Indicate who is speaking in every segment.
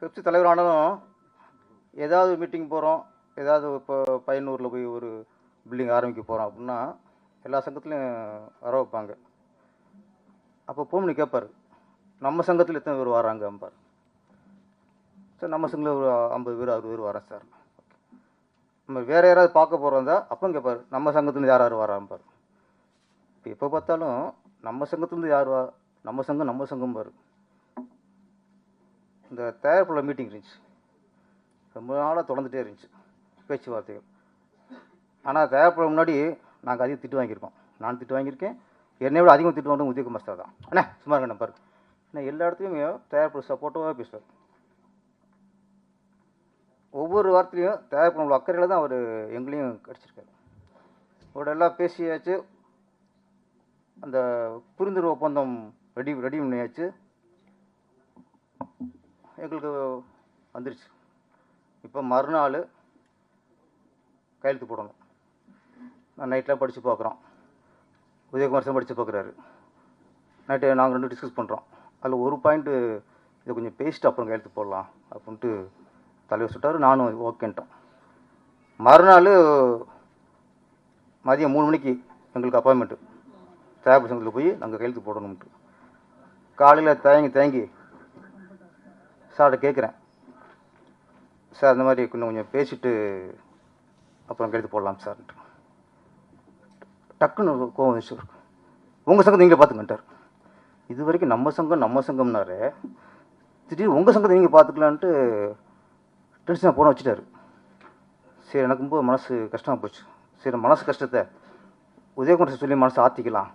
Speaker 1: Pepsi தலைவர் ஆனாலும் ஏதாவது மீட்டிங் போகிறோம், ஏதாவது இப்போ பையனூரில் போய் ஒரு பில்டிங் ஆரம்பிக்க போகிறோம் அப்படின்னா எல்லா சங்கத்துலேயும் வர வைப்பாங்க. அப்போ போன் பண்ணி கேட்பார், நம்ம சங்கத்தில் எத்தனை பேர் வராங்க அம்பார். சார் நம்ம சங்கத்தில் ஒரு 50 பேர் 60 பேர் வரேன் சார். நம்ம வேறு யாராவது பார்க்க போகிறோம் தான் அப்போ கேட்பார், நம்ம சங்கத்துலேருந்து யார் யார் வராம்பார். இப்போ எப்போ பார்த்தாலும் நம்ம சங்கத்துலேருந்து யார் வா, நம்ம சங்கம் பாரு. இந்த தயாரிப்புள்ள மீட்டிங் இருந்துச்சு, ரொம்ப நாளாக தொடர்ந்துகிட்டே இருந்துச்சு பேச்சுவார்த்தைகள். ஆனால் தயாரிப்புள்ள முன்னாடி நாங்கள் அதிகம் திட்டு வாங்கியிருக்கோம். நான் திட்டு வாங்கியிருக்கேன், என்னை விட அதிகம் திட்டு வாங்க உதயகுமார் சார் தான். அண்ணே சும்மா இருக்கேன் பாரு. நான் எல்லா இடத்துலையுமே தயாரிப்பு சப்போர்ட்டாக பேசுவார். ஒவ்வொரு வார்த்தையும் தயாரிப்பு நம்மளோட அக்கறையில் தான் அவர் எங்களையும் கிடச்சிருக்காரு. அவரோட எல்லாம் பேசியாச்சு, அந்த புரிந்துணர்வு ஒப்பந்தம் ரெடி பண்ணியாச்சு, எங்களுக்கு வந்துருச்சு. இப்போ மறுநாள் கையெழுத்து போடணும். நான் நைட்டில் படித்து பார்க்குறோம், உதயகுமார் சார் படித்து பார்க்குறாரு. நைட்டு நாங்கள் 2 டிஸ்கஸ் பண்ணுறோம். அதில் ஒரு பாயிண்ட்டு இதை கொஞ்சம் பேசிட்டு அப்புறம் கையெழுத்து போடலாம் அப்படின்ட்டு தலைவர் சொல்லிட்டாரு. நானும் ஓகேன்ட்டோம். மறுநாள் மதியம் 3 மணிக்கு எங்களுக்கு அப்பாயின்மெண்ட்டு தயாரிப்பு சங்கத்தில் போய் நாங்கள் கையெழுத்து போடணும்ட்டு. காலையில் தயங்கி சார்கிட்ட கேட்குறேன், சார் இந்த மாதிரி கொஞ்சம் பேசிட்டு அப்புறம் கையெழுத்து போடலாம் சார்ன்ட்டு. டக்குன்னு கோவம் வந்துச்சு. உங்கள் சங்கத்தை நீங்களே பார்த்துக்கிட்டார். இது வரைக்கும் நம்ம சங்கம்னாரு, திடீர்னு உங்கள் சங்கத்தை நீங்கள் பார்த்துக்கலான்ட்டு டென்ஷனாக போன வச்சுட்டாரு. சரி, எனக்கு ரொம்ப மனசு கஷ்டமாக போச்சு. சரி, மனசு கஷ்டத்தை உதயகுமார் சொல்லி மனசை ஆற்றிக்கலாம்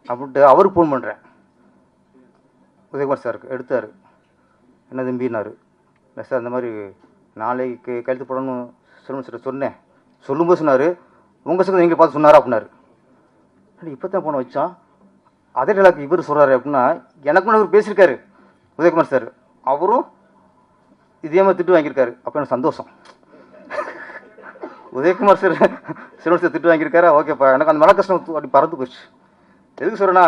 Speaker 1: அப்படின்ட்டு அவருக்கு ஃபோன் பண்ணுறேன். உதயகுமார் சாருக்கு எடுத்தார். என்ன தம்பினார், இல்லை சார் இந்த மாதிரி நாளைக்கு கையெழுத்து போடணும்னு சொல்லணும் சார் சொன்னேன். சொல்லும்போது சொன்னார், உங்கள் சங்கத்தை நீங்கள் பார்த்து சொன்னாரா அப்படின்னாரு. இப்போ தான் போன வச்சான், அதே டைலாக் இவர் சொல்கிறாரு அப்படின்னா எனக்கு இவர் பேசியிருக்காரு உதயகுமார் சார். அவரும் இதே மாதிரி திட்டு வாங்கியிருக்காரு. அப்போ எனக்கு சந்தோஷம். உதயகுமார் சார் சிறுவன் சார் திட்டு வாங்கியிருக்காரா, ஓகேப்பா. எனக்கு அந்த மன கஷ்டம் அப்படி பறந்து போச்சு. எதுக்கு சொல்கிறேன்னா,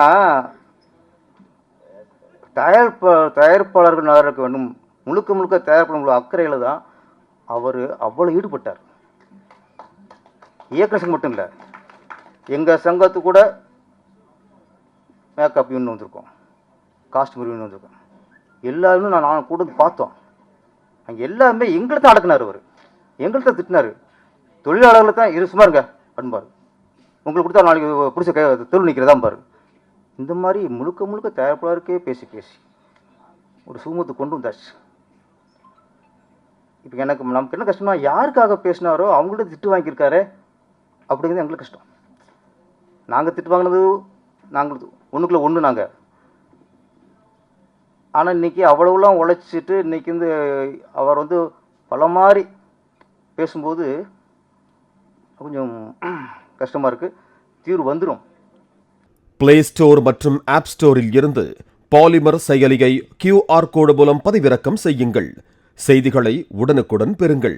Speaker 1: தயாரிப்பாளர்கள் நல்லா இருக்க வேண்டும், முழுக்க தயாரிப்பாளர்கள் அக்கறையில் தான் அவர் அவ்வளோ ஈடுபட்டார். இயக்குனர் சங்கம் மட்டும் இல்லை, எங்கள் சங்கத்து கூட மேக்கப் யூனியன் வந்திருக்கோம், காஸ்டியூம் யூனியன் வந்திருக்கோம். எல்லாருமே நான் கூட பார்த்தோம். அங்கே எல்லாருமே எங்களை தான் அடக்குனார். அவர் எங்களை தான் திட்டினார். தொழிலாளர்களை தான் இரு சும்மா இருங்க அன்பார், உங்களுக்கு கொடுத்தா நாளைக்கு பிடிச்ச தெருவு நிற்கிறதான் பாரு. இந்த மாதிரி முழுக்க தயாரிப்பாளருக்கே பேசி ஒரு சுமூகத்தை கொண்டு வந்தாச்சு. இப்போ நமக்கு என்ன கஷ்டம்னா, யாருக்காக பேசினாரோ அவங்கள்ட்ட திட்டு வாங்கியிருக்காரு அப்படிங்கிறது எங்களுக்கு கஷ்டம். நாங்கள் திட்டு வாங்கினது நாங்கள் ஒன்றுக்குள்ள ஒன்று நாங்கள். ஆனால் இன்றைக்கி அவ்வளவுலாம் உழைச்சிட்டு இன்றைக்கி அவர் பல மாதிரி பேசும்போது கொஞ்சம் கஷ்டமாக இருக்குது. தீர்வு வந்துடும்.
Speaker 2: பிளே ஸ்டோர் மற்றும் ஆப் ஸ்டோரில் இருந்து பாலிமர் செயலியை QR கோடு மூலம் பதிவிறக்கம் செய்யுங்கள். செய்திகளை உடனுக்குடன் பெறுங்கள்.